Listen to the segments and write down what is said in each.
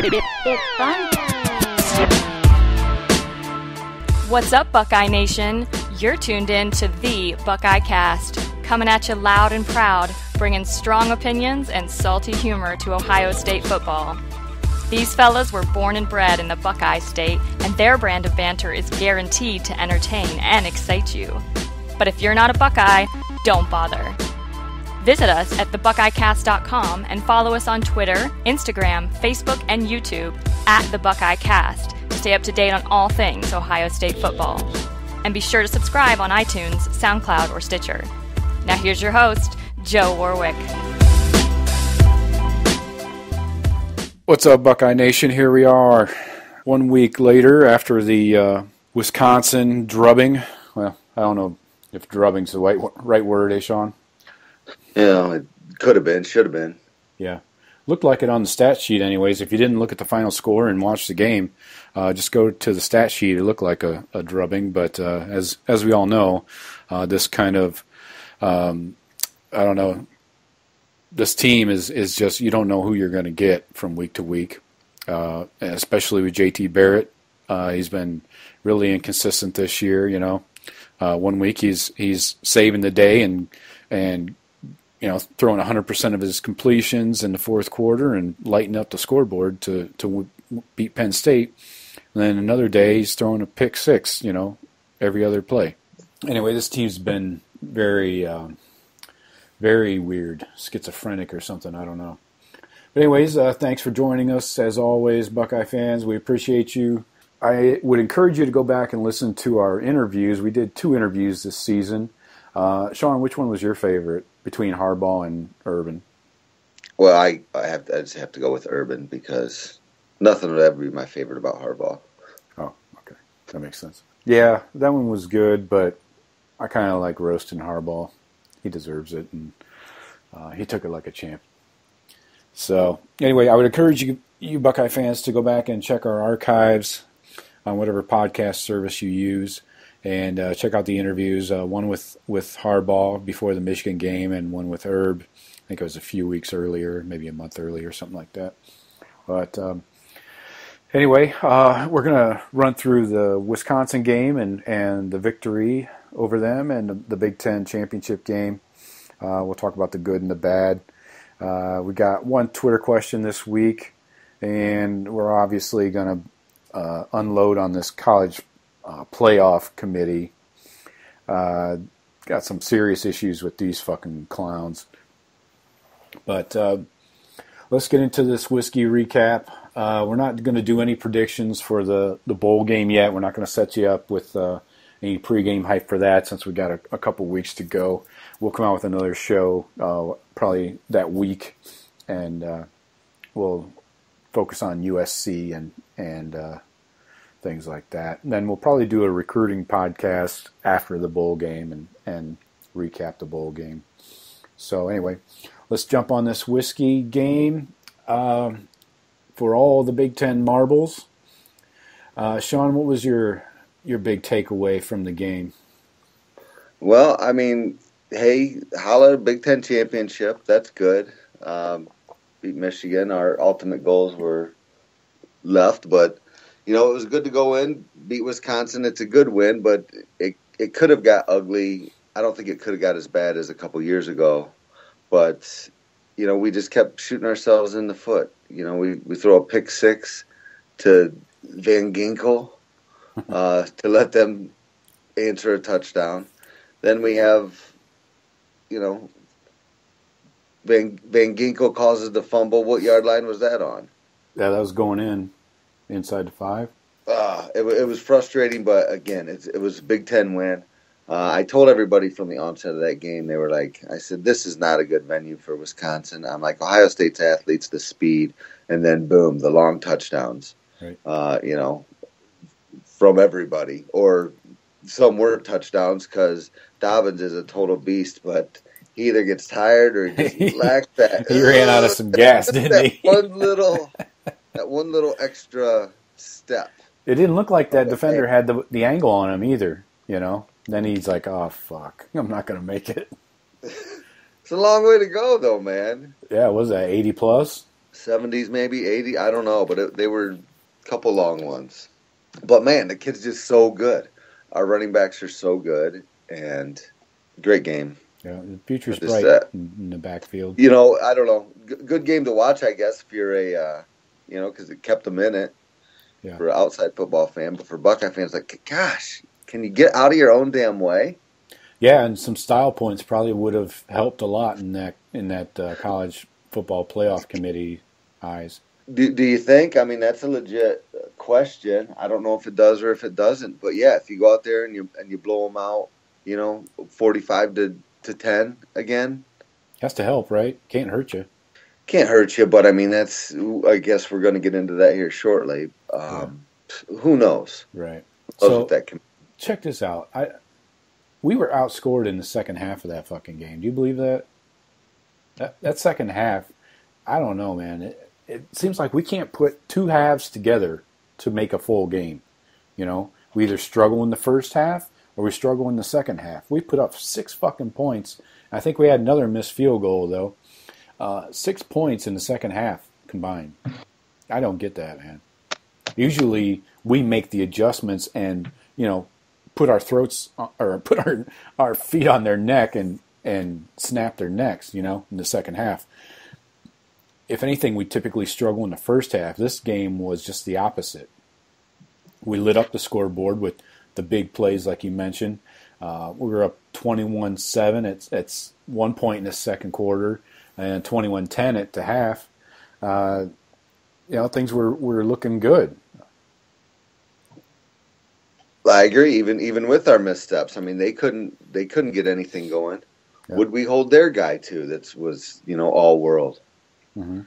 It's fun. What's up, Buckeye Nation? You're tuned in to the Buckeye Cast, coming at you loud and proud, bringing strong opinions and salty humor to Ohio State football. These fellas were born and bred in the Buckeye State, and their brand of banter is guaranteed to entertain and excite you. But if you're not a Buckeye, don't bother. Visit us at thebuckeyecast.com and follow us on Twitter, Instagram, Facebook, and YouTube at The Buckeye Cast to stay up to date on all things Ohio State football. And be sure to subscribe on iTunes, SoundCloud, or Stitcher. Now here's your host, Joe Warwick. What's up, Buckeye Nation? Here we are 1 week later after the Wisconsin drubbing. Well, I don't know if drubbing's the right word, Shawn? Yeah, it could have been, should have been. Yeah. Looked like it on the stat sheet anyways. If you didn't look at the final score and watch the game, just go to the stat sheet. It looked like a drubbing, but as we all know, this kind of, I don't know, this team is just, you don't know who you're going to get from week to week, especially with JT Barrett. He's been really inconsistent this year, you know. 1 week he's saving the day and you know, throwing 100% of his completions in the fourth quarter and lighting up the scoreboard to beat Penn State. And then another day he's throwing a pick six, you know, every other play. Anyway, this team's been very weird, schizophrenic or something, I don't know. But anyways, thanks for joining us as always, Buckeye fans. We appreciate you. I would encourage you to go back and listen to our interviews. We did 2 interviews this season. Shawn, which one was your favorite between Harbaugh and Urban? Well, I just have to go with Urban because nothing would ever be my favorite about Harbaugh. Oh, okay. That makes sense. Yeah, that one was good, but I kind of like roasting Harbaugh. He deserves it, and he took it like a champ. So, anyway, I would encourage you Buckeye fans to go back and check our archives on whatever podcast service you use. And check out the interviews, one with Harbaugh before the Michigan game and one with Herb. I think it was a few weeks earlier, maybe a month earlier, something like that. But anyway, we're going to run through the Wisconsin game and the victory over them and the Big Ten championship game. We'll talk about the good and the bad. We got one Twitter question this week, and we're obviously going to unload on this college playoff committee. Got some serious issues with these fucking clowns. But let's get into this whiskey recap. We're not going to do any predictions for the bowl game yet. We're not going to set you up with any pregame hype for that since we got a couple weeks to go. We'll come out with another show probably that week, and we'll focus on USC and things like that. And then we'll probably do a recruiting podcast after the bowl game and recap the bowl game. So anyway, let's jump on this whiskey game for all the Big Ten marbles. Shawn, what was your big takeaway from the game? Well, I mean, hey, holla, Big Ten championship. That's good. Beat Michigan. Our ultimate goals were left, but you know, it was good to go in, beat Wisconsin. It's a good win, but it could have got ugly. I don't think it could have got as bad as a couple years ago. But, you know, we just kept shooting ourselves in the foot. You know, we throw a pick six to Van Ginkel to let them answer a touchdown. Then we have, you know, Van Ginkel causes the fumble. What yard line was that on? Yeah, that was going in. Inside the 5? It was frustrating, but again, it was a Big Ten win. I told everybody from the onset of that game, they were like, I said, this is not a good venue for Wisconsin. I'm like, Ohio State's athletes, the speed, and then boom, the long touchdowns, right. You know, from everybody. Or some weren't touchdowns because Dobbins is a total beast, but he either gets tired or he just lacks that. He ran out of some gas, didn't he? That one little extra step. It didn't look like that defender had the angle on him either, you know. Then he's like, oh, fuck, I'm not going to make it. It's a long way to go, though, man. Yeah, what was that, 80 plus? 70s, maybe 80. I don't know, but they were a couple long ones. But man, the kid's just so good. Our running backs are so good, and great game. Yeah, the future's bright in the backfield. You know, I don't know. Good game to watch, I guess, if you're a, because it kept them in it for an outside football fan. But for Buckeye fans, like, gosh, can you get out of your own damn way? Yeah, and some style points probably would have helped a lot in that college football playoff committee eyes. Do you think? I mean, that's a legit question. I don't know if it does or if it doesn't. But yeah, if you go out there and you blow them out, 45 to 10 again, has to help, right? Can't hurt you. Can't hurt you, but I mean, I guess we're going to get into that here shortly. Who knows? Right. So check this out. We were outscored in the second half of that fucking game. Do you believe that? That second half, I don't know, man. It seems like we can't put two halves together to make a full game. We either struggle in the first half or we struggle in the second half. We put up 6 fucking points. I think we had another missed field goal, though. 6 points in the second half combined. I don't get that, man. Usually we make the adjustments and, put our throats or put our feet on their neck and snap their necks, in the second half. If anything, we typically struggle in the first half. This game was just the opposite. We lit up the scoreboard with the big plays, like you mentioned. We were up 21-7 at one point in the second quarter, and 21-10 at the half. Things were looking good. I agree. Even with our missteps, I mean, they couldn't get anything going. Yeah. Would we hold their guy too? That was all world. Mm-hmm.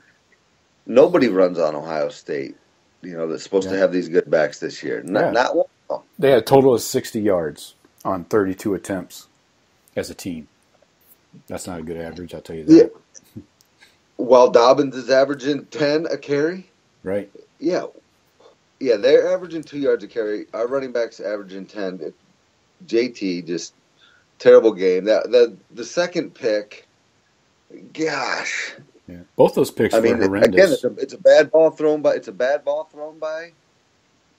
Nobody runs on Ohio State. That's supposed to have these good backs this year. Not one of them. They had a total of 60 yards on 32 attempts as a team. That's not a good average, I'll tell you that. Yeah. While Dobbins is averaging 10 a carry. Right. Yeah. Yeah, they're averaging 2 yards a carry. Our running back's averaging 10. JT, just terrible game. The second pick, gosh. Yeah. Both those picks were horrendous. Again, it's a bad ball thrown by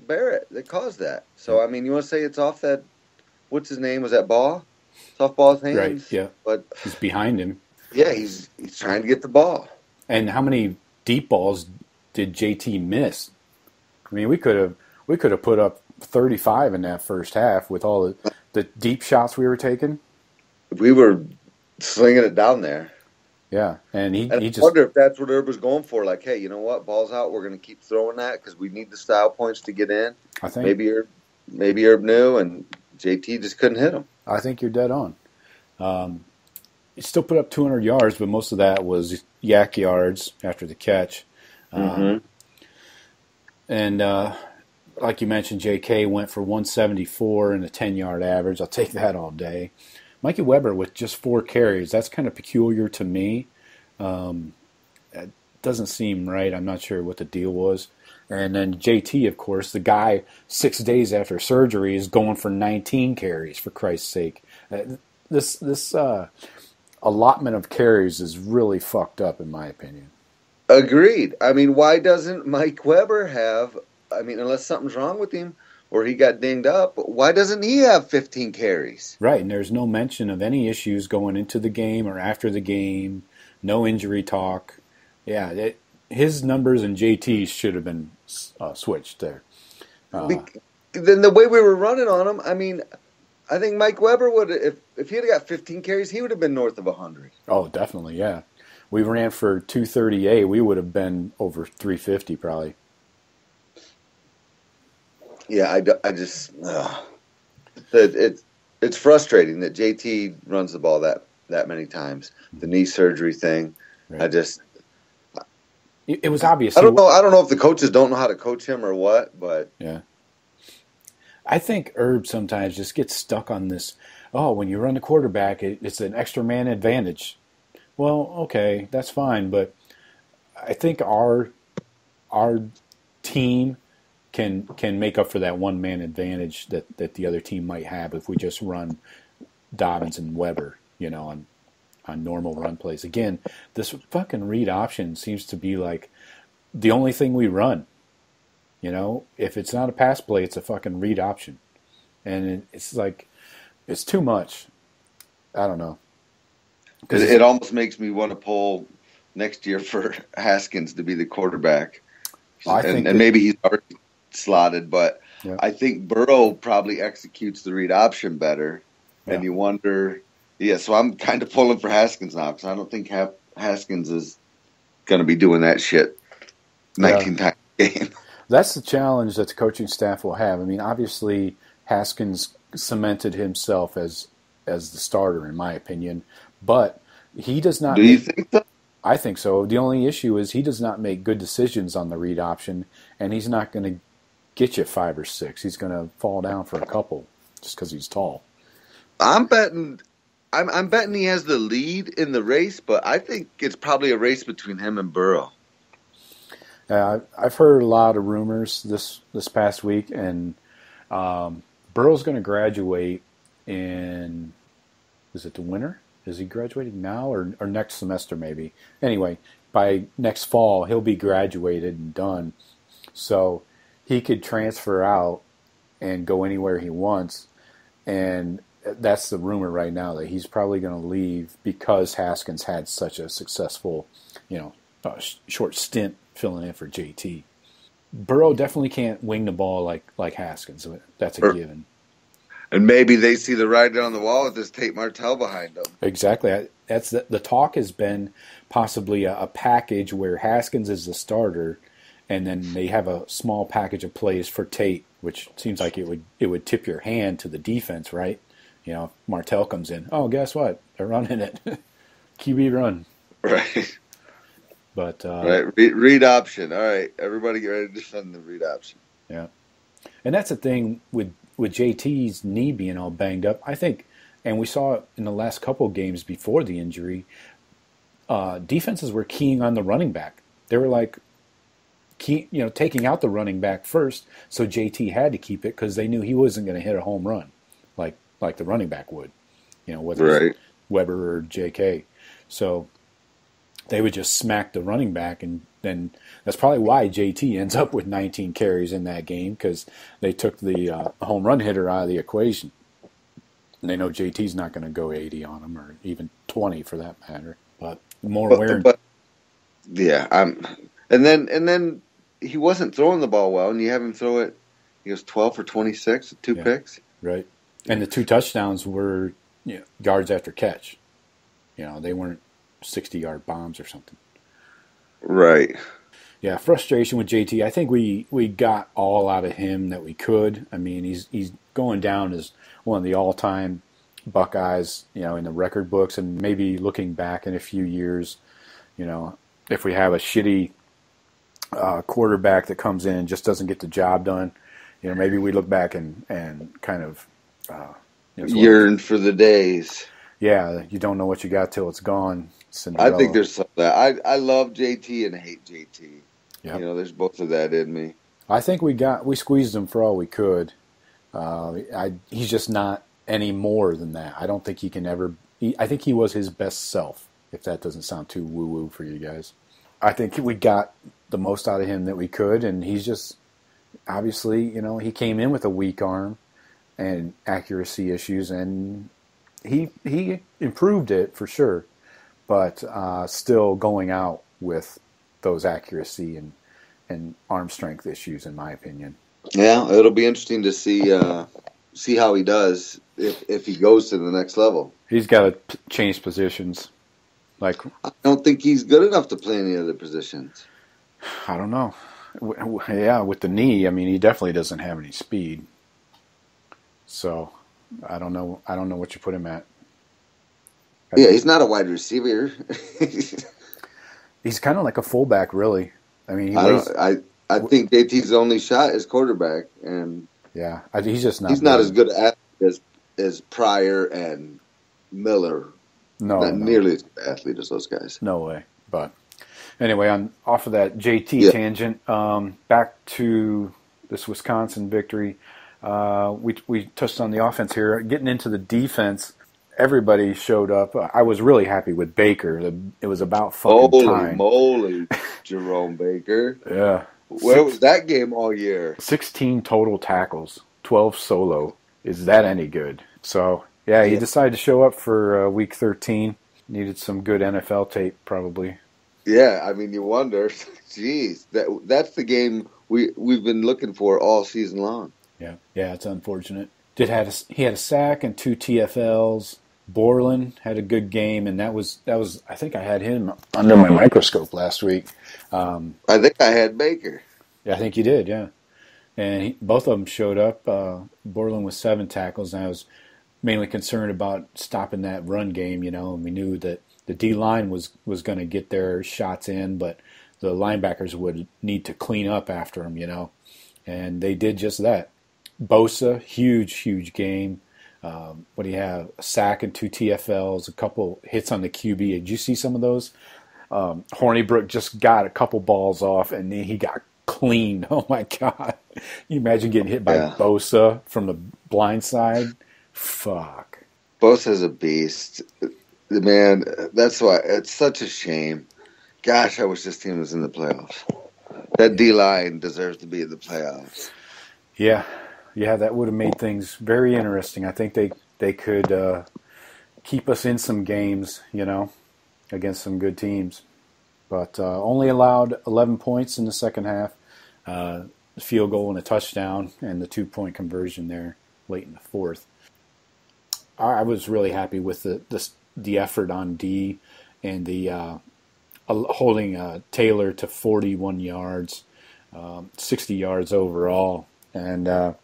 Barrett that caused that. So I mean, you want to say it's off that? What's his name? Was that ball? It's off Ball's hands. Right. Yeah. But he's behind him. Yeah, he's trying to get the ball. And how many deep balls did JT miss? I mean, we could have put up 35 in that first half with all the deep shots we were taking. We were slinging it down there. Yeah, and he just wonder if that's what Herb was going for. Like, hey, you know what? Ball's out. We're going to keep throwing that because we need the style points to get in. I think maybe Herb knew, and JT just couldn't hit him. I think you're dead on. He still put up 200 yards, but most of that was yak yards after the catch. Mm-hmm. And like you mentioned, J.K. went for 174 and a 10-yard average. I'll take that all day. Mikey Weber with just 4 carries. That's kind of peculiar to me. It doesn't seem right. I'm not sure what the deal was. And then JT, of course, the guy 6 days after surgery is going for 19 carries, for Christ's sake. This allotment of carries is really fucked up, in my opinion. Agreed. I mean, why doesn't Mike Weber have, unless something's wrong with him, or he got dinged up, why doesn't he have 15 carries? Right, and there's no mention of any issues going into the game or after the game, no injury talk. Yeah, his numbers and JT's should have been switched there. Then the way we were running on him, I think Mike Weber would, if he had got 15 carries, he would have been north of 100. Oh, definitely, yeah. We ran for 238. We would have been over 350 probably. Yeah, I just it's frustrating that JT runs the ball that many times. The knee surgery thing, right. It was obvious. I don't know if the coaches don't know how to coach him or what, but yeah. I think Herb sometimes just gets stuck on this. Oh, when you run the quarterback, it's an extra man advantage. Well, okay, that's fine, but I think our team can make up for that one man advantage that the other team might have if we just run Dobbins and Weber, and on normal run plays. Again, this fucking read option seems to be like the only thing we run. You know, if it's not a pass play, it's a fucking read option. And it's like, it's too much. I don't know. It almost makes me want to pull next year for Haskins to be the quarterback. And maybe he's already slotted, but yeah. I think Burrow probably executes the read option better. Yeah. And you wonder, so I'm kind of pulling for Haskins now because I don't think Haskins is going to be doing that shit 19 times a game. That's the challenge that the coaching staff will have. I mean, obviously, Haskins cemented himself as the starter, in my opinion, but he does not. Do you think so? I think so. The only issue is he does not make good decisions on the read option, and he's not going to get you 5 or 6. He's going to fall down for a couple just because he's tall. I'm betting he has the lead in the race, but I think it's probably a race between him and Burrow. I've heard a lot of rumors this past week, and Burrow's going to graduate in, is it the winter? Is he graduating now or next semester maybe? Anyway, by next fall, he'll be graduated and done. So he could transfer out and go anywhere he wants. And that's the rumor right now, that he's probably going to leave because Haskins had such a successful, short stint filling in for JT. Burrow definitely can't wing the ball like Haskins. That's a given. And maybe they see the writing on the wall with this Tate Martell behind them. Exactly. That's the talk has been possibly a package where Haskins is the starter, and then they have a small package of plays for Tate, which seems like it would tip your hand to the defense, right? You know, if Martell comes in. Oh, guess what? They're running it. QB run. Right. But right. Read option. All right. Everybody get ready to defend the read option. Yeah. And that's the thing with JT's knee being all banged up, I think, and we saw it in the last couple of games before the injury, defenses were keying on the running back. They were like, taking out the running back first, so JT had to keep it because they knew he wasn't going to hit a home run like the running back would, whether it's Weber or JK. So they would just smack the running back, and then that's probably why JT ends up with 19 carries in that game, because they took the home run hitter out of the equation. And they know JT's not going to go 80 on him, or even 20 for that matter. But and then he wasn't throwing the ball well, and you have him throw it. He was 12 for 26 with 2 picks. Right, and the 2 touchdowns were yards after catch. They weren't 60-yard bombs or something. Right. Yeah, frustration with JT. I think we got all out of him that we could. I mean, he's going down as one of the all-time Buckeyes, in the record books, and maybe looking back in a few years, if we have a shitty quarterback that comes in and just doesn't get the job done, maybe we look back and kind of yearn for the days. Yeah, you don't know what you got till it's gone. Cinderella. I think there's some of that. I love JT and hate JT. Yep. There's both of that in me. I think we squeezed him for all we could. He's just not any more than that. I don't think he can ever. I think he was his best self. If that doesn't sound too woo woo for you guys, I think we got the most out of him that we could, and he's just obviously, he came in with a weak arm and accuracy issues, and he improved it for sure, but still going out with those accuracy and arm strength issues, in my opinion. Yeah, it'll be interesting to see how he does if he goes to the next level. He's got to change positions. I don't think he's good enough to play any other positions. I don't know. Yeah, with the knee, I mean, he definitely doesn't have any speed. So I don't know what you put him at. Yeah, he's not a wide receiver. He's kind of like a fullback, really. I mean, I think JT's only shot is quarterback, and yeah, he's just not. He's not as good as Pryor and Miller. Not nearly as good athlete as those guys. No way. But anyway, off of that JT tangent, back to this Wisconsin victory. We touched on the offense here. Getting into the defense, everybody showed up. I was really happy with Baker. It was about fucking Holy time. moly, Jerome Baker. Yeah. Where was that game all year? 16 total tackles, 12 solo. Is that any good? So, yeah, he decided to show up for week 13. Needed some good NFL tape, probably. Yeah, I mean, you wonder. Jeez, that's the game we've been looking for all season long. Yeah, it's unfortunate. He had a sack and 2 TFLs. Borland had a good game, and that was I think I had him under my microscope last week. I think I had Baker. Yeah, I think you did, yeah. And both of them showed up. Borland with 7 tackles, and I was mainly concerned about stopping that run game, and we knew that the D-line was going to get their shots in, but the linebackers would need to clean up after them, and they did just that. Bosa, huge game. What do you have? A sack and 2 TFLs, a couple hits on the QB. Did you see some of those? Hornibrook just got a couple balls off, and then he got clean. Oh, my God. You imagine getting hit by Bosa from the blind side? Fuck. Bosa's a beast. Man, that's why it's such a shame. Gosh, I wish this team was in the playoffs. That D-line deserves to be in the playoffs. Yeah, that would have made things very interesting. I think they could keep us in some games, against some good teams. But only allowed 11 points in the second half, a field goal and a touchdown, and the 2-point conversion there late in the fourth. I was really happy with the effort on D and the holding Taylor to 41 yards, 60 yards overall, and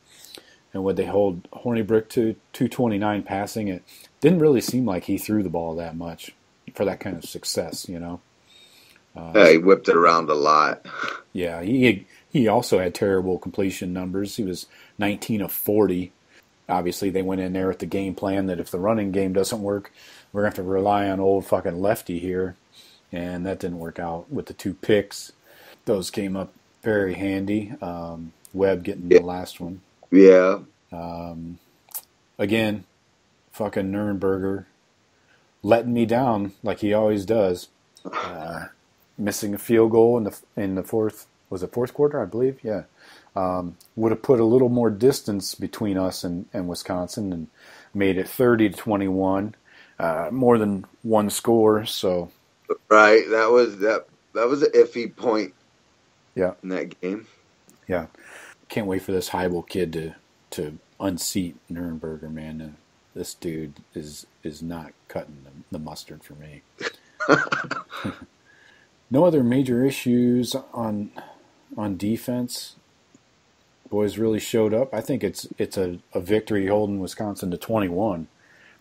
when they hold Hornibrook to 229 passing, it didn't really seem like he threw the ball that much for that kind of success, Yeah, he whipped it around a lot. Yeah, he also had terrible completion numbers. He was 19 of 40. Obviously, they went in there with the game plan that if the running game doesn't work, we're going to have to rely on old fucking Lefty here. And that didn't work out with the 2 picks. Those came up very handy. Webb getting the last one. Yeah. Again, fucking Nurnberger letting me down like he always does. Missing a field goal in the fourth quarter, I believe? Yeah. Would have put a little more distance between us and Wisconsin and made it 30-21, more than one score. So, right, that was an iffy point. Yeah, in that game. Yeah, can't wait for this Heibel kid to unseat Nurnberger, man. This dude is not cutting the mustard for me. No other major issues on defense. Boys really showed up. I think it's a victory holding Wisconsin to 21.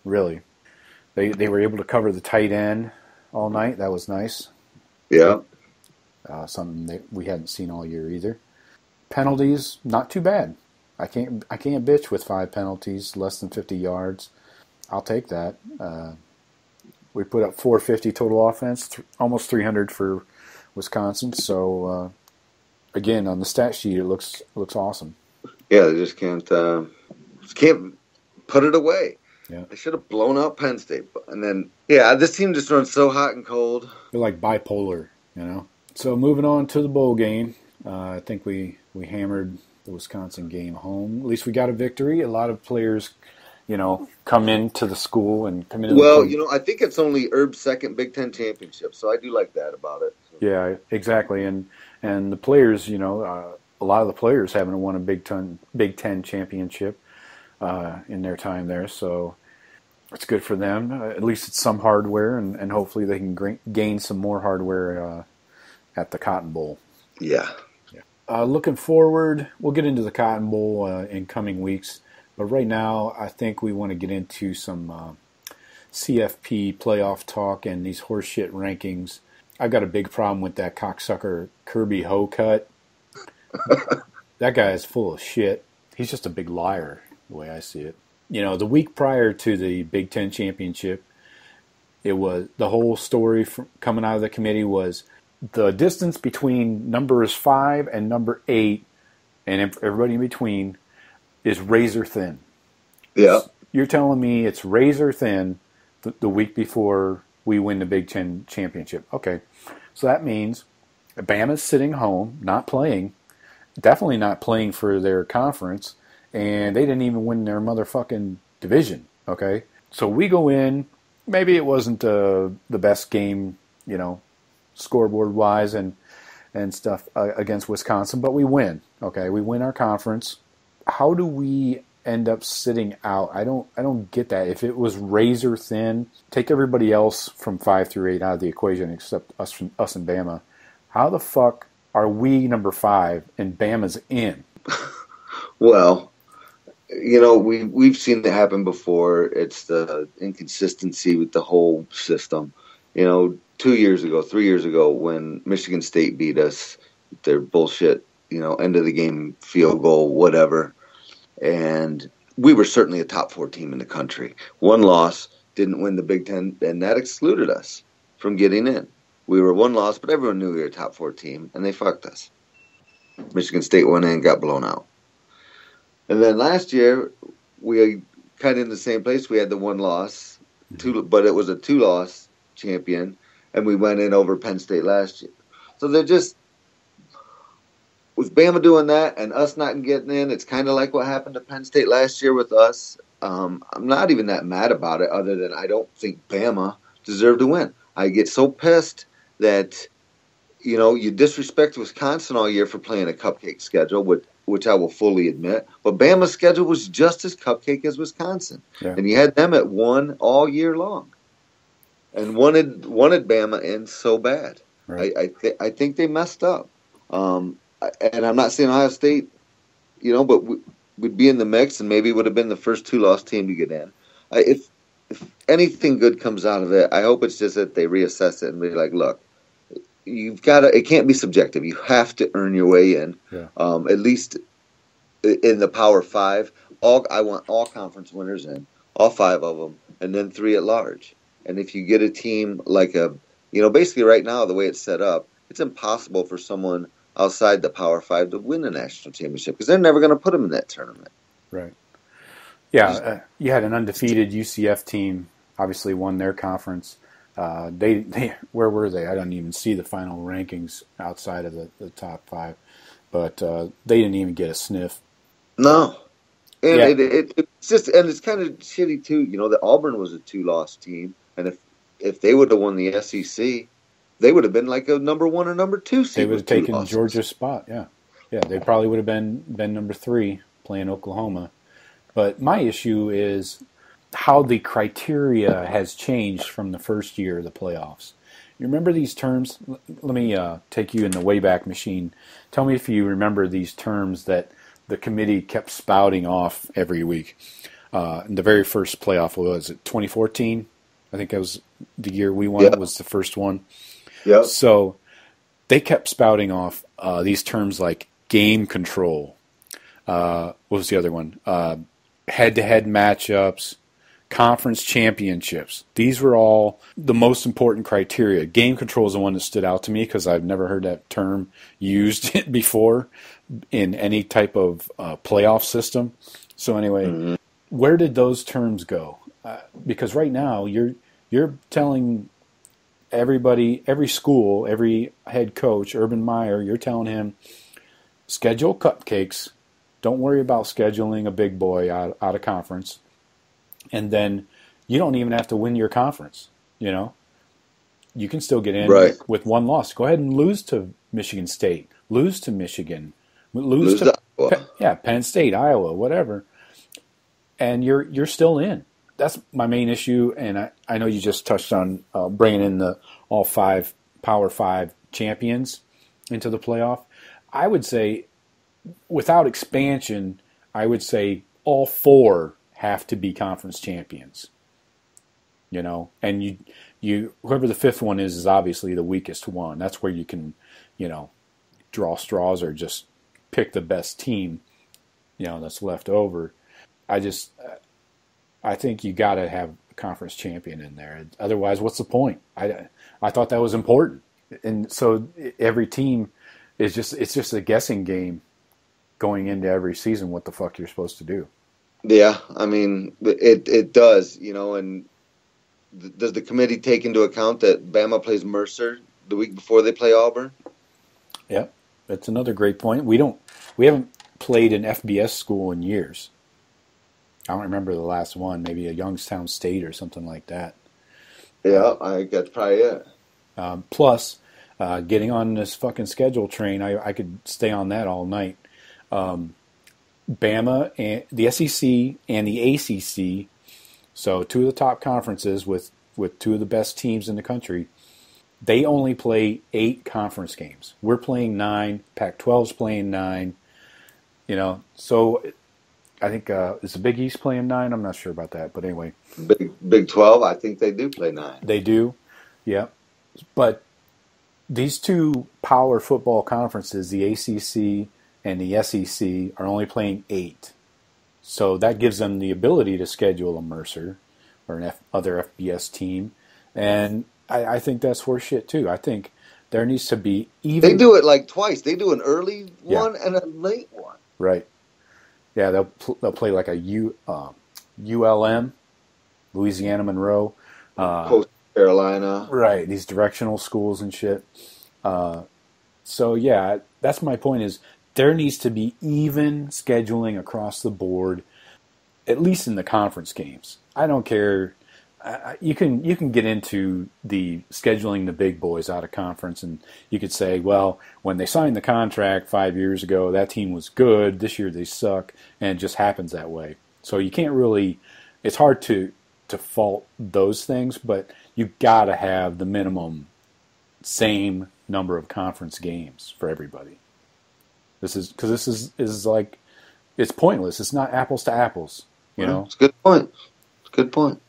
Really, they were able to cover the tight end all night. That was nice. Yeah, something that we hadn't seen all year either. Penalties, not too bad. I can't bitch with 5 penalties, less than 50 yards. I'll take that. We put up 450 total offense, almost 300 for Wisconsin. So. Again, on the stat sheet, it looks awesome. Yeah, they just can't put it away. Yeah, they should have blown out Penn State, and then this team just runs so hot and cold. They're like bipolar, So moving on to the bowl game, I think we hammered the Wisconsin game home. At least we got a victory. A lot of players, come into the school and come into. Well, I think it's only Herb's second Big Ten championship, so I do like that about it. Yeah, exactly, and the players, a lot of the players haven't won a Big Ten championship in their time there, so it's good for them. At least it's some hardware, and hopefully they can gain some more hardware at the Cotton Bowl. Yeah. Looking forward, we'll get into the Cotton Bowl in coming weeks, but right now I think we want to get into some CFP playoff talk and these horseshit rankings. I've got a big problem with that cocksucker Kirby Hocutt. That guy is full of shit. He's just a big liar, the way I see it. The week prior to the Big Ten championship, it was the whole story coming out of the committee was the distance between numbers 5 and number 8, and everybody in between, is razor thin. Yeah. You're telling me it's razor thin the week before we win the Big Ten championship. Okay, so that means Bama's sitting home, not playing, definitely not playing for their conference, and they didn't even win their motherfucking division. Okay, so we go in. Maybe it wasn't the best game, scoreboard wise and stuff against Wisconsin, but we win. Okay, we win our conference. How do we end up sitting out? I don't get that. If it was razor thin, take everybody else from 5 through 8 out of the equation except us and Bama. How the fuck are we number 5 and Bama's in? Well, we've seen it happen before. It's the inconsistency with the whole system. 2 years ago, 3 years ago, when Michigan State beat us, their bullshit, end of the game field goal, whatever. And we were certainly a top 4 team in the country. One loss, didn't win the Big Ten, and that excluded us from getting in. We were one loss, but everyone knew we were a top 4 team, and they fucked us. Michigan State went in and got blown out. And then last year, we kind of in the same place. We had the one loss, but it was a 2-loss champion, and we went in over Penn State last year. So they're just, with Bama doing that and us not getting in, it's kind of like what happened to Penn State last year with us. I'm not even that mad about it, other than I don't think Bama deserved to win. I get so pissed that, you disrespect Wisconsin all year for playing a cupcake schedule, which I will fully admit. But Bama's schedule was just as cupcake as Wisconsin. Yeah. And you had them at 1 all year long. And wanted Bama in so bad. Right. I think they messed up. And I'm not saying Ohio State, but we'd be in the mix, and maybe would have been the first 2-loss team to get in. If anything good comes out of it, I hope it's just that they reassess it and be like, look, you've got to. It can't be subjective. You have to earn your way in. Yeah. At least in the Power 5. I want all conference winners in, all 5 of them, and then 3 at large. And if you get a team like basically right now the way it's set up, it's impossible for someone outside the Power 5 to win a national championship because they're never going to put them in that tournament. Right. Yeah, you had an undefeated UCF team, obviously won their conference. They where were they? I don't even see the final rankings outside of the top 5, but they didn't even get a sniff. No, and it's just, and it's kind of shitty too. That Auburn was a 2-loss team, and if they would have won the SEC, they would have been like a number 1 or number 2 seed. They would have taken Georgia's spot. Yeah, they probably would have been number 3 playing Oklahoma. But my issue is how the criteria has changed from the first year of the playoffs. You remember these terms? Let me take you in the Wayback Machine. Tell me if you remember these terms that the committee kept spouting off every week. In the very first playoff, what was it, 2014? I think that was the year we won. Yep. It was the first one. Yep. So they kept spouting off these terms like game control. What was the other one? Head-to-head matchups, conference championships. These were all the most important criteria. Game control is the one that stood out to me because I've never heard that term used before in any type of playoff system. So anyway, where did those terms go? Because right now you're telling everybody, every school, every head coach, Urban Meyer, you're telling him, schedule cupcakes. Don't worry about scheduling a big boy out of conference. And then you don't even have to win your conference, You can still get in with 1 loss. Go ahead and lose to Michigan State. Lose to Michigan. Lose to Penn State, Iowa, whatever. And you're still in. That's my main issue. And I know you just touched on bringing in all 5 Power 5 champions into the playoff. I would say, without expansion, I would say all 4 have to be conference champions. And you whoever the 5th one is obviously the weakest one. That's where you can, draw straws or just pick the best team, that's left over. I think you got to have a conference champion in there. Otherwise, what's the point? I thought that was important. And so every team it's just a guessing game going into every season what the fuck you're supposed to do. Yeah, I mean, it does, and does the committee take into account that Bama plays Mercer the week before they play Auburn? Yep, that's another great point. We haven't played an FBS school in years. I don't remember the last one. Maybe a Youngstown State or something like that. Yeah, I think that's probably it. Plus, getting on this fucking schedule train, I could stay on that all night. Bama and the SEC and the ACC, so two of the top conferences with two of the best teams in the country, they only play 8 conference games. We're playing 9. Pac-12's playing 9. So I think is the Big East playing 9? I'm not sure about that, but anyway. Big 12, I think they do play 9. They do, yeah. But these two power football conferences, the ACC and the SEC, are only playing 8. So that gives them the ability to schedule a Mercer or an other FBS team. And I think that's horseshit too. I think there needs to be even... They do it like twice. They do an early one and a late one. Right. Yeah, they'll play like a ULM, Louisiana Monroe. Coastal Carolina. Right, these directional schools and shit. So yeah, that's my point is there needs to be even scheduling across the board, at least in the conference games. I don't care. You can get into the scheduling the big boys out of conference, and you could say, well, when they signed the contract 5 years ago, that team was good. This year they suck, and it just happens that way. So you can't really. It's hard to fault those things, but you got to have the minimum same number of conference games for everybody. This is like, it's pointless. It's not apples to apples. You know. It's a good point. It's a good point.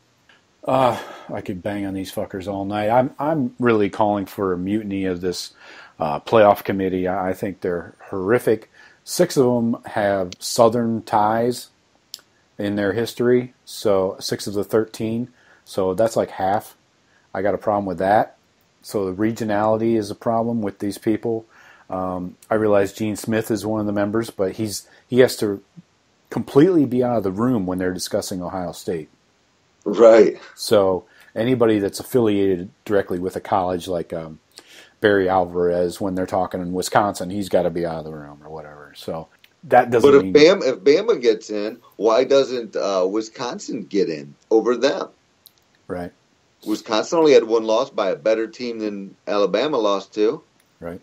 I could bang on these fuckers all night. I'm really calling for a mutiny of this playoff committee. I think they're horrific. 6 of them have Southern ties in their history, so 6 of the 13. So that's like half. I got a problem with that. So the regionality is a problem with these people. I realize Gene Smith is one of the members, but he has to completely be out of the room when they're discussing Ohio State. Right. So anybody that's affiliated directly with a college like Barry Alvarez, when they're talking in Wisconsin, he's got to be out of the room or whatever. So that doesn't mean... But if Bama gets in, why doesn't Wisconsin get in over them? Right. Wisconsin only had 1 loss by a better team than Alabama lost to. Right.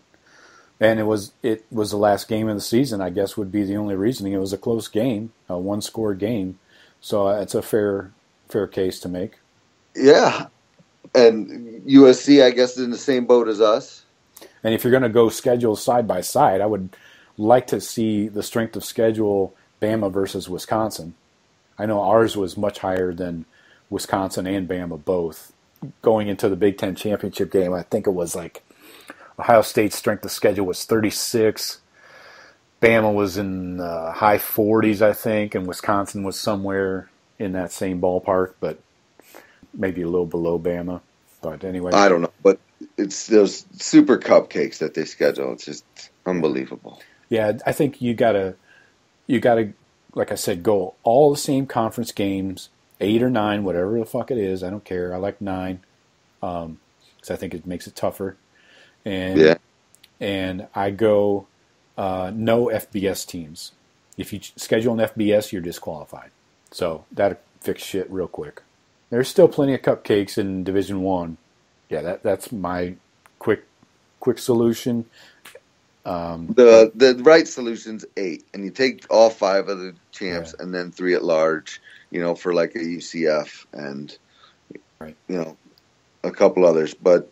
And it was the last game of the season, I guess, would be the only reasoning. It was a close game, a 1-score game. So it's a fair case to make. Yeah. And USC, I guess, is in the same boat as us. And if you're going to go schedule side by side, I would like to see the strength of schedule Bama versus Wisconsin. I know ours was much higher than Wisconsin and Bama both. Going into the Big Ten championship game, I think it was like Ohio State's strength of schedule was 36. Bama was in the high 40s, I think, and Wisconsin was somewhere in that same ballpark, but maybe a little below Bama. But anyway. I don't know, but it's those super cupcakes that they schedule. It's just unbelievable. Yeah, I think you gotta, like I said, go all the same conference games, 8 or 9, whatever the fuck it is. I don't care. I like 9, because I think it makes it tougher. And I go no FBS teams. If you schedule an FBS, you're disqualified. So that'll fix shit real quick. There's still plenty of cupcakes in Division I. Yeah, that's my quick solution. The right solution's 8, and you take all 5 of the champs and then 3 at large, for like a UCF and a couple others. But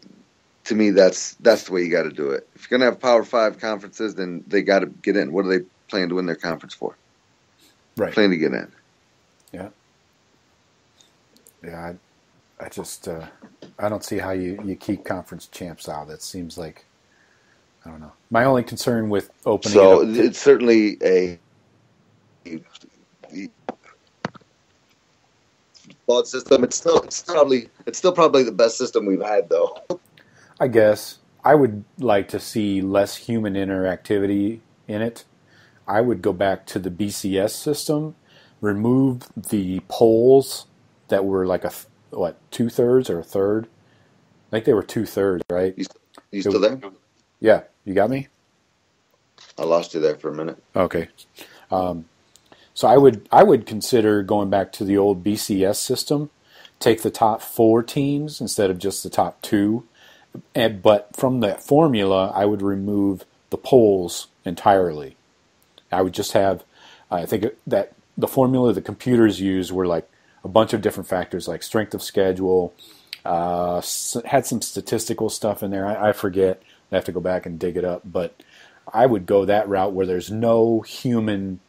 to me, that's the way you got to do it. If you're gonna have Power 5 conferences, then they got to get in. What are they planning to win their conference for? Right, planning to get in. Yeah. I just I don't see how you keep conference champs out. That seems like, I don't know. My only concern with opening it up it's certainly a flawed system. It's still probably the best system we've had, though. I guess I would like to see less human interactivity in it. I would go back to the BCS system, remove the polls that were like what, 2/3 or a third? I think they were 2/3, right? You still there? Yeah, you got me? I lost you there for a minute. Okay. So I would consider going back to the old BCS system, take the top 4 teams instead of just the top 2. But from that formula, I would remove the polls entirely. I would just have, I think that the formula the computers used were like a bunch of different factors like strength of schedule, had some statistical stuff in there. I forget. I have to go back and dig it up. But I would go that route where there's no human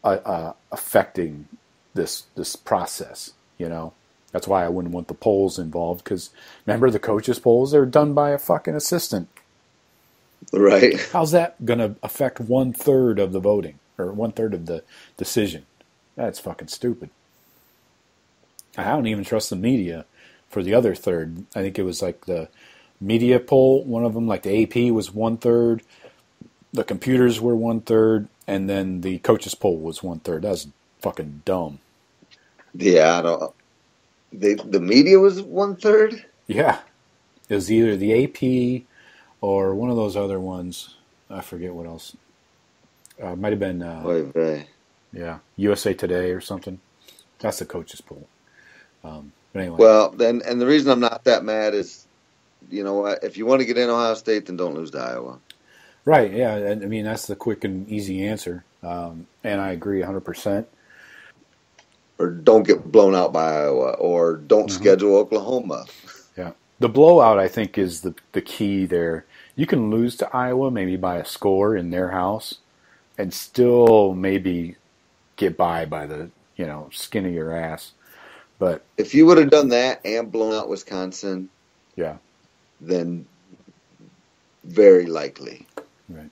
affecting this process, you know. That's why I wouldn't want the polls involved, because remember the coaches' polls, they're done by a fucking assistant. Right. How's that going to affect 1/3 of the voting or 1/3 of the decision? That's fucking stupid. I don't even trust the media for the other third. I think it was like the media poll, one of them, like the AP was 1/3, the computers were 1/3, and then the coaches' poll was 1/3. That's fucking dumb. Yeah, I don't. The media was 1/3. Yeah, it was either the AP or one of those other ones. I forget what else. Might have been yeah, USA Today or something. That's the coaches' poll. But anyway. Well, then, and the reason I'm not that mad is, you know what? If you want to get in Ohio State, then don't lose to Iowa. Right. Yeah. I mean, that's the quick and easy answer, and I agree 100%. Or don't get blown out by Iowa, or don't schedule Oklahoma. Yeah. The blowout, I think, is the key there. You can lose to Iowa maybe by a score in their house and still maybe get by the, you know, skin of your ass. But if you would have done that and blown out Wisconsin, yeah, then very likely. Right.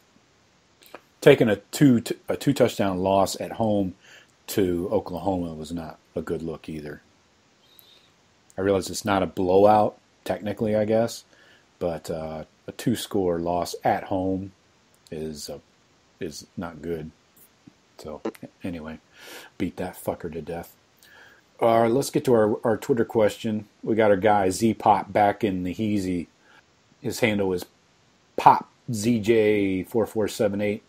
Taking a two touchdown loss at home to Oklahoma was not a good look either. I realize it's not a blowout technically, I guess, but a 2-score loss at home is not good. So anyway, beat that fucker to death. All right, let's get to our Twitter question. We got our guy Z-Pop back in the Heezy. His handle is PopZJ4478.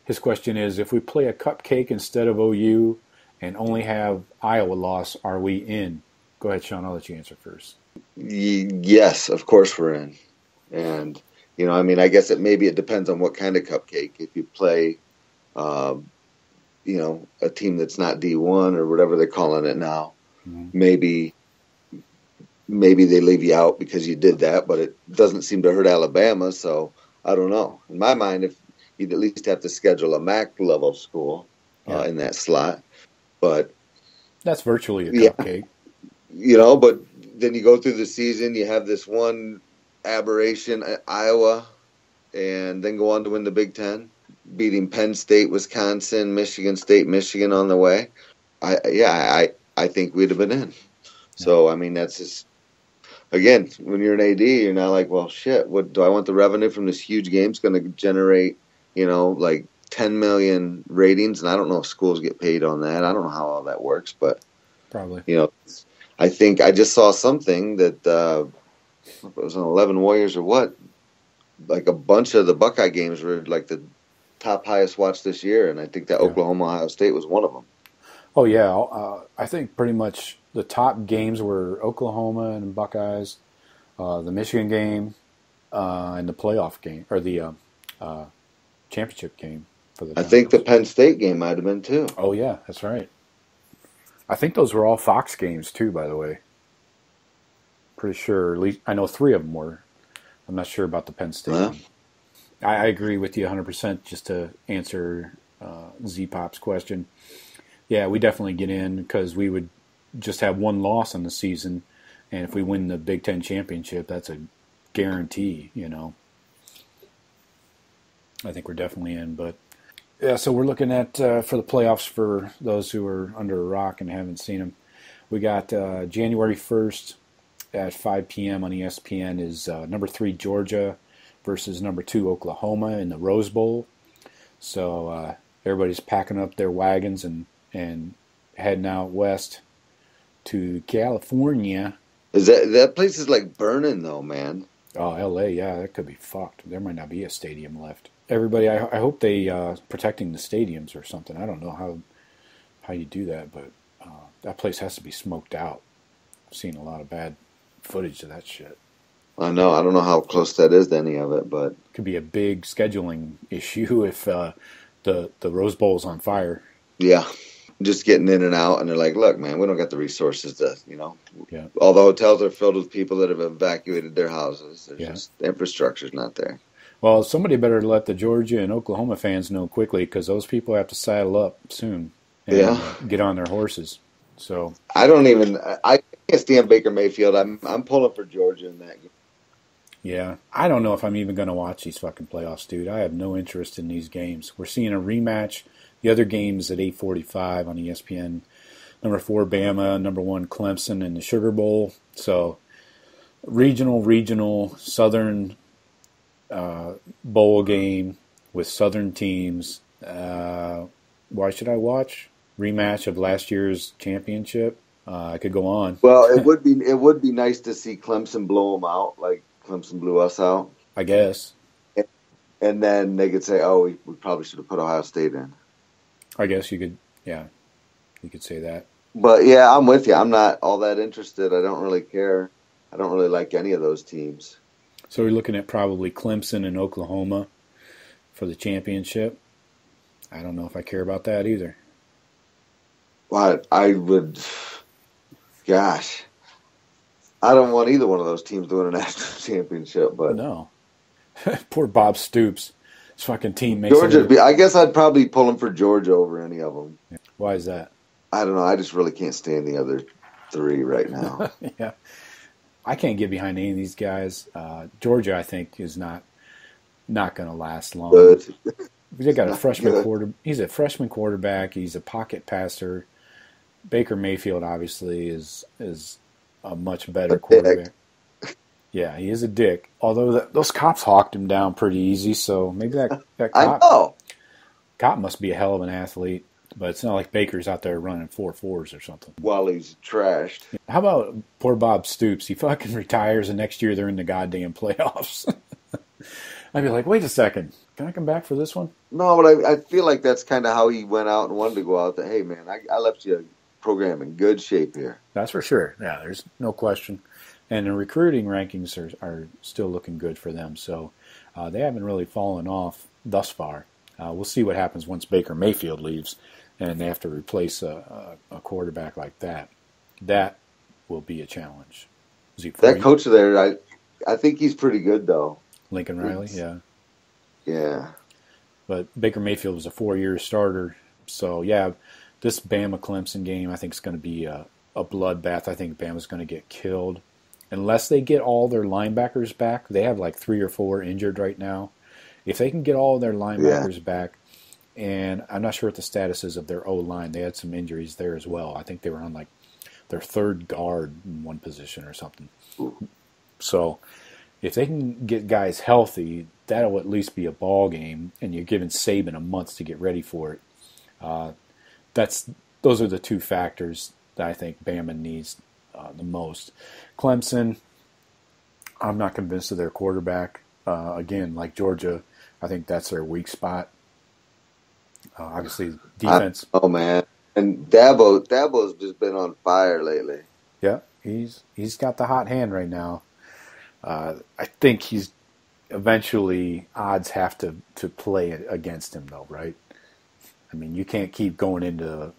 His question is, if we play a cupcake instead of OU and only have Iowa loss, are we in? Go ahead, Sean. I'll let you answer first. Yes, of course we're in. And, you know, I mean, I guess it depends on what kind of cupcake. If you play, you know, a team that's not D1 or whatever they're calling it now, maybe they leave you out because you did that, but it doesn't seem to hurt Alabama, so I don't know. In my mind, if you'd at least have to schedule a MAC level school in that slot, but that's virtually a cupcake. You know, but then you go through the season, you have this one aberration at Iowa, and then go on to win the Big Ten, beating Penn State, Wisconsin, Michigan State, Michigan on the way. I think we'd have been in. So, I mean, that's just, again, when you're an AD, you're not like, well, shit, what do I want the revenue from this huge game? It's going to generate, you know, like 10 million ratings, and I don't know if schools get paid on that. I don't know how all that works, but probably, you know, I think I just saw something that it was on 11 Warriors or what, like a bunch of the Buckeye games were like the top highest watched this year, and I think that Oklahoma Ohio State was one of them. Oh yeah, I think pretty much the top games were Oklahoma and Buckeyes, the Michigan game, and the playoff game or the championship game for the. I think the Penn State game might have been too. Oh yeah, that's right. I think those were all Fox games too, by the way. Pretty sure. At least I know 3 of them were. I'm not sure about the Penn State one. I agree with you 100%. Just to answer Z-Pop's question, yeah, we definitely get in because we would just have one loss in the season, and if we win the Big Ten championship, that's a guarantee. You know, I think we're definitely in. But yeah, so we're looking at for the playoffs for those who are under a rock and haven't seen them. We got January 1st at 5 p.m. on ESPN is number 3 Georgia versus number 2 Oklahoma in the Rose Bowl. So everybody's packing up their wagons and heading out west to California. Is that place is like burning though, man? Oh, L.A., yeah, that could be fucked. There might not be a stadium left. Everybody, I hope they protecting the stadiums or something. I don't know how you do that, but that place has to be smoked out. I've seen a lot of bad footage of that shit. I know. I don't know how close that is to any of it, but Could be a big scheduling issue if the Rose Bowl's on fire. yeah, just getting in and out, and they're like, "Look, man, we don't got the resources to, Yeah. All the hotels are filled with people that have evacuated their houses. There's Yeah. just the infrastructure's not there." Well, somebody better let the Georgia and Oklahoma fans know quickly because those people have to saddle up soon and get on their horses. So I can't stand Baker Mayfield. I'm pulling for Georgia in that game. yeah, I don't know if I'm even going to watch these fucking playoffs, dude. I have no interest in these games. We're seeing a rematch. The other game's at 8:45 on ESPN. Number 4, Bama. Number 1, Clemson in the Sugar Bowl. So regional, Southern bowl game with Southern teams. Why should I watch? Rematch of last year's championship. I could go on. Well, it would be nice to see Clemson blow them out like Clemson blew us out. I guess. And then they could say, "Oh, we probably should have put Ohio State in." I guess you could say that. But yeah, I'm with you. I'm not all that interested. I don't really care. I don't really like any of those teams. So we're looking at probably Clemson and Oklahoma for the championship. I don't know if I care about that either. But I would, gosh, I don't want either one of those teams to win a national championship. But no, poor Bob Stoops. His fucking team makes Georgia. I guess I'd probably pull him for Georgia over any of them. Why is that? I don't know. I just really can't stand the other three right now. Yeah, I can't get behind any of these guys. Georgia, I think, is not going to last long. Good. They got a freshman quarter. He's a freshman quarterback. He's a pocket passer. Baker Mayfield obviously is a much better quarterback. Yeah, he is a dick. Although those cops hawked him down pretty easy, so maybe that cop must be a hell of an athlete. But it's not like Baker's out there running 4.4s or something. While he's trashed. How about poor Bob Stoops? He fucking retires, and next year they're in the goddamn playoffs. I'd be like, wait a second. Can I come back for this one? No, but I feel like that's kind of how he went out and wanted to go out. That, hey, man, I left your program in good shape here. That's for sure. Yeah, there's no question. And the recruiting rankings are still looking good for them. So they haven't really fallen off thus far. We'll see what happens once Baker Mayfield leaves and they have to replace a quarterback like that. That will be a challenge. That coach there, I think he's pretty good, though. Lincoln Riley, yeah. Yeah. But Baker Mayfield was a 4-year starter. So, yeah, this Bama-Clemson game I think is going to be a bloodbath. I think Bama's going to get killed. Unless they get all their linebackers back. They have like 3 or 4 injured right now. If they can get all of their linebackers back, and I'm not sure what the status is of their O-line. They had some injuries there as well. I think they were on like their third guard in one position or something. So if they can get guys healthy, that'll at least be a ball game, and you're giving Saban a month to get ready for it. Those are the 2 factors that I think Bama needs the most. Clemson, I'm not convinced of their quarterback. Again, like Georgia, I think that's their weak spot. Obviously, defense. Oh man, and Dabo's just been on fire lately. Yeah, he's got the hot hand right now. I think he's eventually odds have to play against him though, right? I mean, you can't keep going into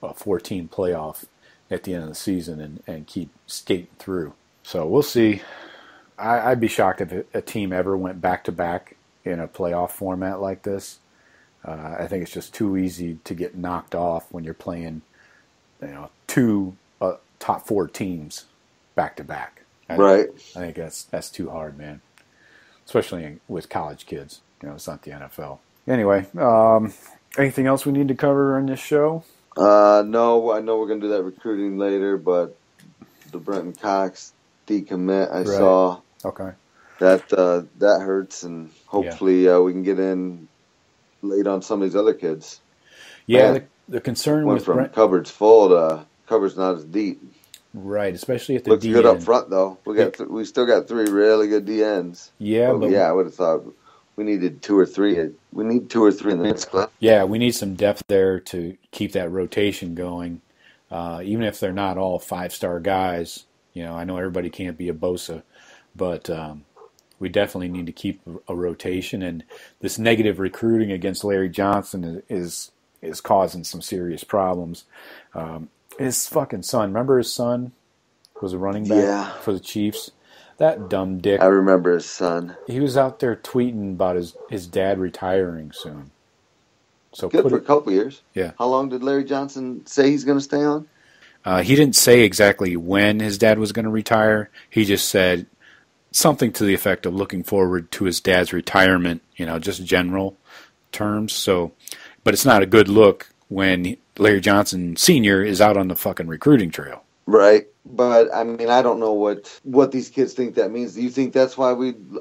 a 14 playoff at the end of the season and keep skating through. So we'll see. I'd be shocked if a team ever went back-to-back in a playoff format like this. I think it's just too easy to get knocked off when you're playing, 2 top 4 teams back-to-back. Right. I think that's too hard, man. Especially with college kids. It's not the NFL. Anyway, anything else we need to cover on this show? No, I know we're going to do that recruiting later, but the Brenton Cox decommit I saw. Okay. That hurts, and hopefully we can get in late on some of these other kids. Yeah, the concern went with from cupboards full to cupboards not as deep. Right, especially at the Looks D good up end. front, though. We still got 3 really good D ends. Yeah, But but yeah, I would have thought we needed 2 or 3. We need 2 or 3 in the mix club. yeah, we need some depth there to keep that rotation going. Even if they're not all 5-star guys, I know everybody can't be a Bosa, but we definitely need to keep a rotation. And this negative recruiting against Larry Johnson is causing some serious problems. His fucking son, remember his son was a running back for the Chiefs? That dumb dick. I remember his son. He was out there tweeting about his dad retiring soon. So good for a couple years. Yeah. How long did Larry Johnson say he's going to stay on? He didn't say exactly when his dad was going to retire. He just said something to the effect of looking forward to his dad's retirement, just general terms. So, but it's not a good look when Larry Johnson Sr. is out on the fucking recruiting trail. Right. But, I mean, I don't know what these kids think that means. Do you think that's why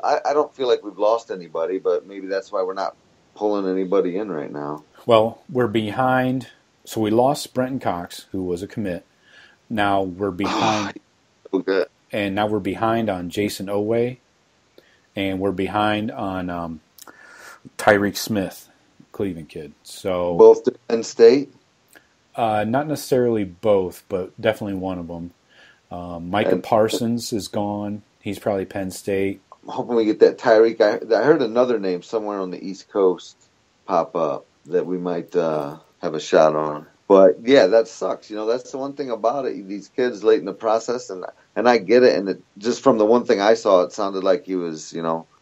I don't feel like we've lost anybody, but maybe that's why we're not pulling anybody in right now. Well, we're behind. So we lost Brenton Cox, who was a commit. Now we're behind. Okay. And now we're behind on Jason Oweh. And we're behind on Tyreek Smith, Cleveland kid. So both to Penn State? Not necessarily both, but definitely one of them. Micah Parsons is gone. He's probably Penn State. I'm hoping we get that Tyreek. I heard another name somewhere on the East Coast pop up that we might have a shot on. But, yeah, that sucks. That's the one thing about it. These kids late in the process, and I get it. And just from the one thing I saw, it sounded like he was,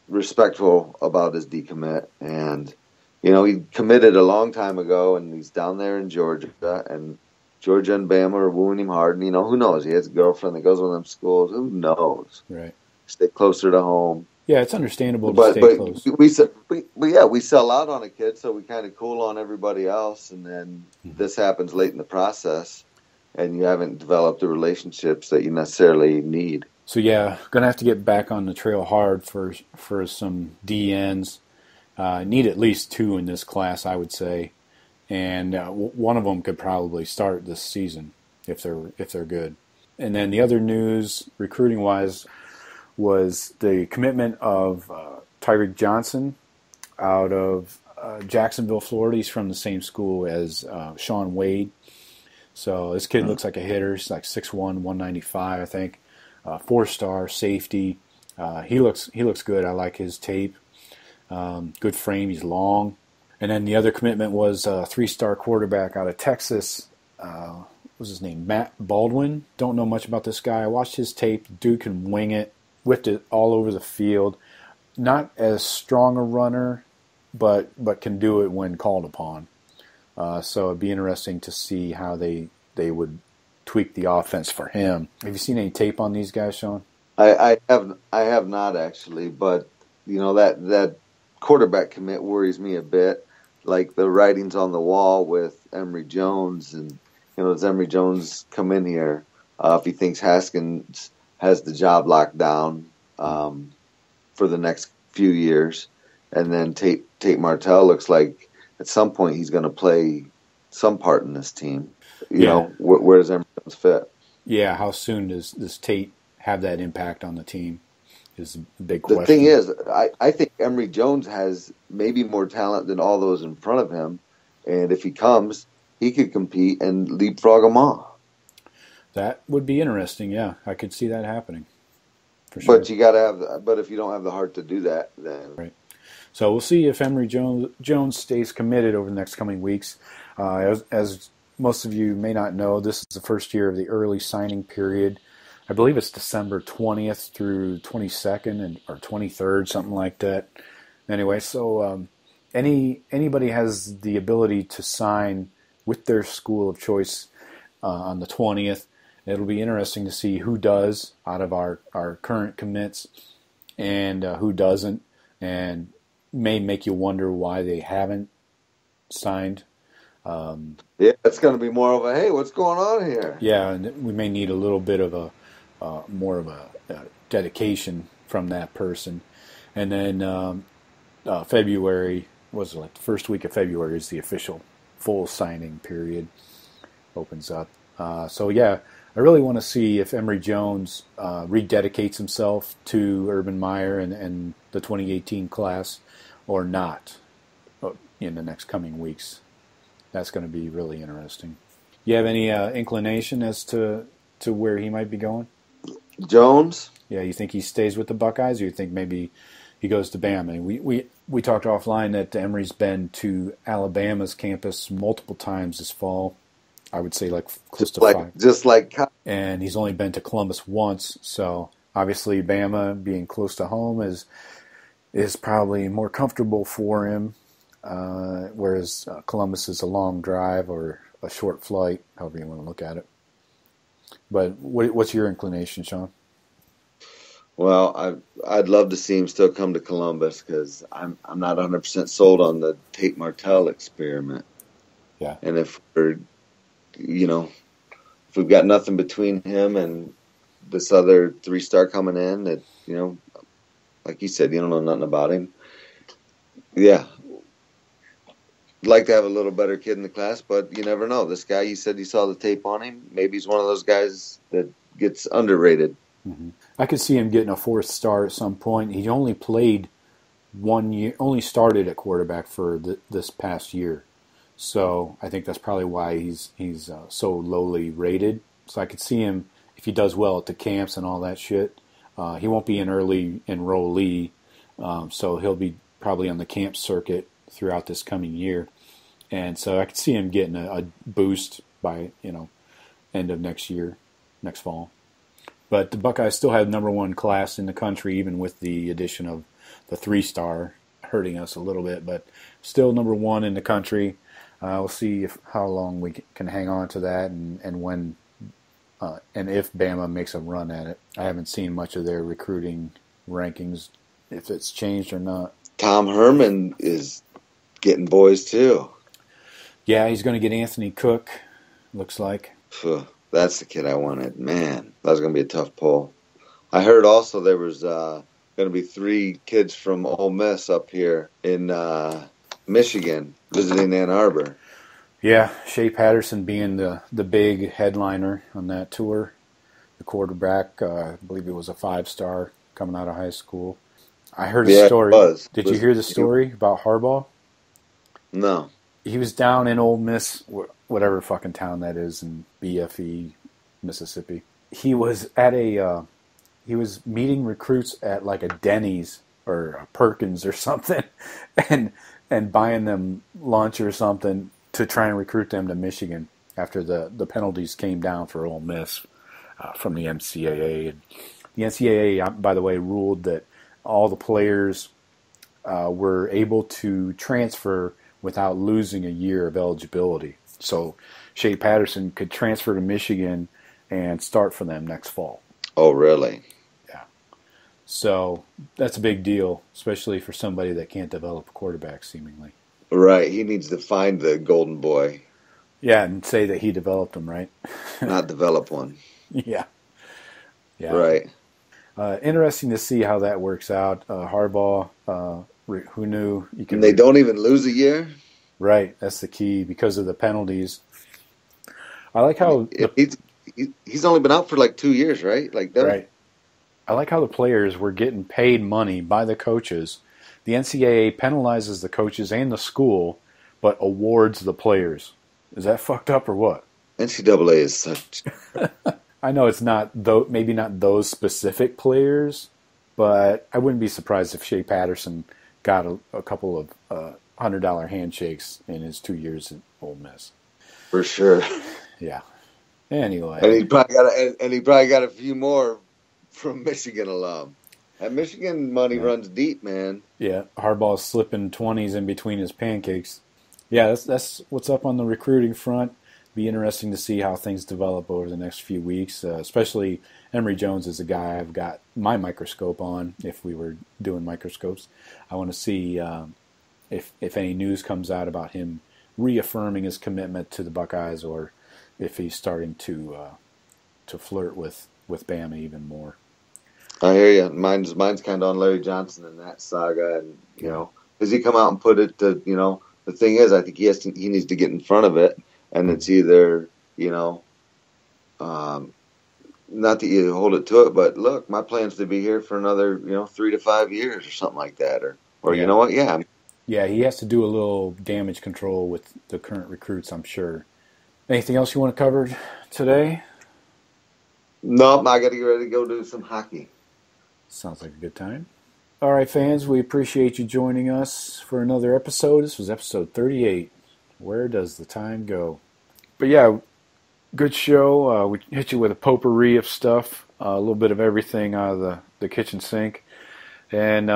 respectful about his decommit. And, he committed a long time ago, and he's down there in Georgia. And Georgia and Bama are wooing him hard. And, who knows? He has a girlfriend that goes to them schools. Who knows? Right. Stay closer to home. Yeah, it's understandable to stay close. We sell out on a kid, so we kind of cool on everybody else, and then this happens late in the process, and you haven't developed the relationships that you necessarily need. So yeah, gonna have to get back on the trail hard for some DNs. Need at least 2 in this class, I would say, and one of them could probably start this season if they're good. And then the other news, recruiting wise, was the commitment of Tyreek Johnson out of Jacksonville, Florida. He's from the same school as Shawn Wade. So this kid looks like a hitter. He's like 6'1", 195, I think. 4-star safety. He looks good. I like his tape. Good frame. He's long. And then the other commitment was a 3-star quarterback out of Texas. What was his name? Matt Baldwin. Don't know much about this guy. I watched his tape. Dude can wing it. Whipped it all over the field. Not as strong a runner, but can do it when called upon. So it'd be interesting to see how they would tweak the offense for him. Have you seen any tape on these guys, Sean? I have not actually, but that quarterback commit worries me a bit. Like the writings on the wall with Emory Jones, and does Emory Jones come in here if he thinks Haskins has the job locked down for the next few years, and then Tate Martell looks like at some point he's going to play some part in this team. Where does Emory Jones fit? Yeah, how soon does Tate have that impact on the team is a big question. The thing is, I think Emory Jones has maybe more talent than all those in front of him, and if he comes, he could compete and leapfrog them all. That would be interesting. Yeah, I could see that happening. For sure. But you got to have. But if you don't have the heart to do that, then right. So we'll see if Emory Jones stays committed over the next coming weeks. As most of you may not know, this is the first year of the early signing period. I believe it's December 20th through 22nd or 23rd, something like that. Anyway, so anybody has the ability to sign with their school of choice on the 20th. It'll be interesting to see who does out of our current commits and who doesn't, and may make you wonder why they haven't signed. Yeah, it's going to be more of a, hey, what's going on here? Yeah, and we may need a little bit of more of a dedication from that person. And then February, was it like the first week of February is the official full signing period opens up. So yeah, I really want to see if Emory Jones rededicates himself to Urban Meyer and the 2018 class or not in the next coming weeks. That's going to be really interesting. You have any inclination as to where he might be going? Jones? Yeah, you think he stays with the Buckeyes, or you think maybe he goes to Bama? We talked offline that Emory's been to Alabama's campus multiple times this fall. I would say like close to 5. Just like, and he's only been to Columbus once, so obviously Bama being close to home is probably more comfortable for him, whereas Columbus is a long drive or a short flight, however you want to look at it. But what's your inclination, Shawn? Well, I'd love to see him still come to Columbus because I'm not 100% sold on the Tate Martell experiment. Yeah. And if we've got nothing between him and this other 3-star coming in that, like you said, you don't know nothing about him. Yeah. Like to have a little better kid in the class, but you never know. This guy, you said you saw the tape on him. Maybe he's one of those guys that gets underrated. Mm-hmm. I could see him getting a 4th star at some point. He only played 1 year, only started at quarterback for this past year. So I think that's probably why he's so lowly rated. So I could see him, if he does well at the camps and all that shit, he won't be an early enrollee, so he'll be probably on the camp circuit throughout this coming year. And so I could see him getting a boost by, end of next year, next fall. But the Buckeyes still have number 1 class in the country, even with the addition of the 3-star hurting us a little bit, but still number 1 in the country. We'll see how long we can hang on to that and when and if Bama makes a run at it. I haven't seen much of their recruiting rankings, if it's changed or not. Tom Herman is getting boys too. Yeah, he's going to get Anthony Cook, looks like. That's the kid I wanted. Man, that was going to be a tough pull. I heard also there was going to be 3 kids from Ole Miss up here in Michigan visiting Ann Arbor. Yeah, Shea Patterson being the big headliner on that tour. The quarterback, I believe it was a 5-star coming out of high school. I heard a story. Did you hear the story about Harbaugh? No. He was down in Ole Miss, whatever fucking town that is, in BFE, Mississippi. He was at he was meeting recruits at like a Denny's or a Perkins or something, and buying them lunch or something to try and recruit them to Michigan after the penalties came down for Ole Miss from the NCAA. And the NCAA, by the way, ruled that all the players were able to transfer without losing a year of eligibility. So Shea Patterson could transfer to Michigan and start for them next fall. Oh, really? Yeah. So that's a big deal, especially for somebody that can't develop a quarterback, seemingly. Right. He needs to find the golden boy. Yeah, and say that he developed him, right? Not develop one. Yeah. Right. Interesting to see how that works out. Harbaugh, who knew? And they don't even lose a year? Right. That's the key because of the penalties. I like how... He's only been out for like 2 years, right? Right. I like how the players were getting paid money by the coaches. The NCAA penalizes the coaches and the school, but awards the players. Is that fucked up or what? NCAA is such... I know it's not, maybe not those specific players, but I wouldn't be surprised if Shea Patterson got a couple of $100 handshakes in his 2 years at Ole Miss. For sure. Yeah. Anyway. And he probably got a few more from Michigan alum. That Michigan money runs deep, man. Yeah, Harbaugh's slipping 20s in between his pancakes. Yeah, that's what's up on the recruiting front. Be interesting to see how things develop over the next few weeks. Especially Emory Jones is a guy I've got my microscope on. If we were doing microscopes, I want to see if any news comes out about him reaffirming his commitment to the Buckeyes, or if he's starting to flirt with Bama even more. I hear you. Mine's kind of on Larry Johnson in that saga, and does he come out and put it to the thing is, I think he needs to get in front of it. And it's either, not that you hold it to it, but look, my plan's to be here for another, 3 to 5 years or something like that. Or you know what? Yeah. Yeah, he has to do a little damage control with the current recruits, I'm sure. Anything else you want to cover today? Nope, I got to get ready to go do some hockey. Sounds like a good time. All right, fans, we appreciate you joining us for another episode. This was episode 38. Where does the time go? But yeah, good show. We hit you with a potpourri of stuff, a little bit of everything out of the kitchen sink. And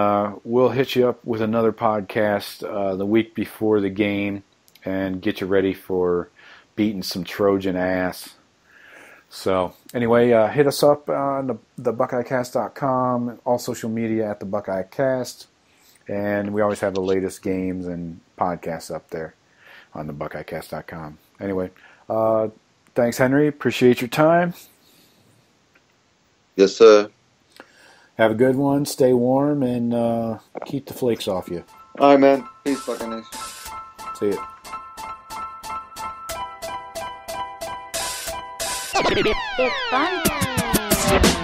we'll hit you up with another podcast the week before the game and get you ready for beating some Trojan ass. So anyway, hit us up on the BuckeyeCast.com, all social media at the BuckeyeCast, and we always have the latest games and podcasts up there on the BuckeyeCast.com. Anyway, thanks, Henry. Appreciate your time. Yes, sir. Have a good one. Stay warm and keep the flakes off you. All right, man. Peace, Buckeye Nation. See ya. It's fun time.